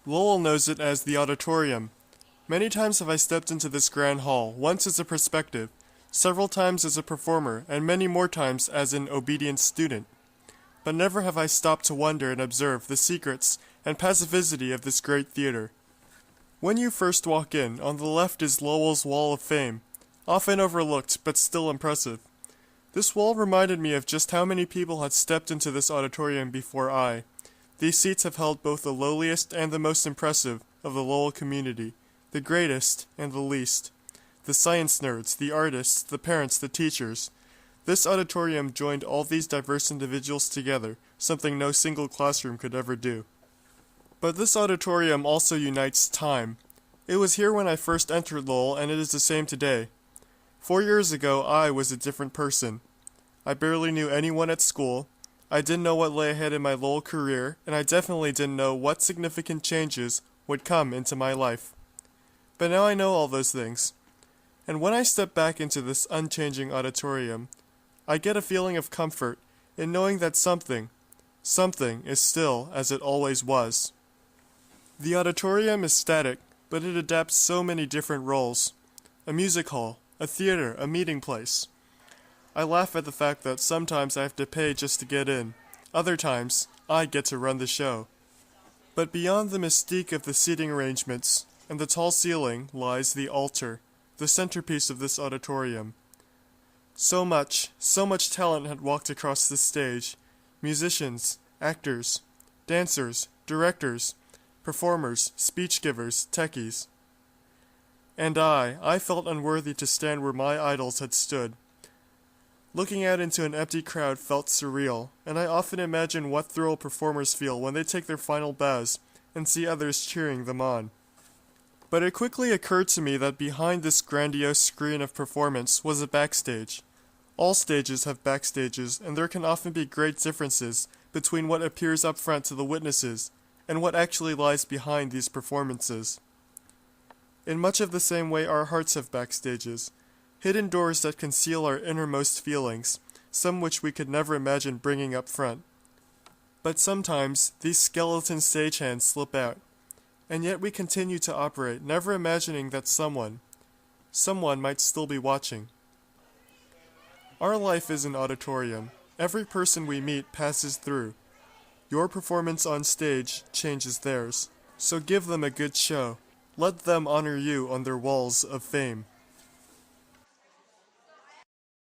Lowell knows it as the Auditorium. Many times have I stepped into this grand hall, once as a prospective, several times as a performer, and many more times as an obedient student. But never have I stopped to wonder and observe the secrets and pacificity of this great theater. When you first walk in, on the left is Lowell's Wall of Fame, often overlooked but still impressive. This wall reminded me of just how many people had stepped into this auditorium before I. These seats have held both the lowliest and the most impressive of the Lowell community, the greatest and the least, the science nerds, the artists, the parents, the teachers. This auditorium joined all these diverse individuals together, something no single classroom could ever do. But this auditorium also unites time. It was here when I first entered Lowell, and it is the same today. 4 years ago, I was a different person. I barely knew anyone at school. I didn't know what lay ahead in my Lowell career, and I definitely didn't know what significant changes would come into my life. But now I know all those things. And when I step back into this unchanging auditorium, I get a feeling of comfort in knowing that something is still as it always was. The auditorium is static, but it adapts so many different roles. A music hall, a theater, a meeting place. I laugh at the fact that sometimes I have to pay just to get in. Other times, I get to run the show. But beyond the mystique of the seating arrangements and the tall ceiling lies the altar, the centerpiece of this auditorium. So much talent had walked across this stage. Musicians, actors, dancers, directors, performers, speech givers, techies. And I felt unworthy to stand where my idols had stood. Looking out into an empty crowd felt surreal, and I often imagine what thrill performers feel when they take their final bows and see others cheering them on. But it quickly occurred to me that behind this grandiose screen of performance was a backstage. All stages have backstages, and there can often be great differences between what appears up front to the witnesses and what actually lies behind these performances. In much of the same way our hearts have backstages, hidden doors that conceal our innermost feelings, some which we could never imagine bringing up front. But sometimes these skeleton stagehands slip out, and yet we continue to operate, never imagining that someone might still be watching. Our life is an auditorium. Every person we meet passes through. Your performance on stage changes theirs, so give them a good show. Let them honor you on their walls of fame.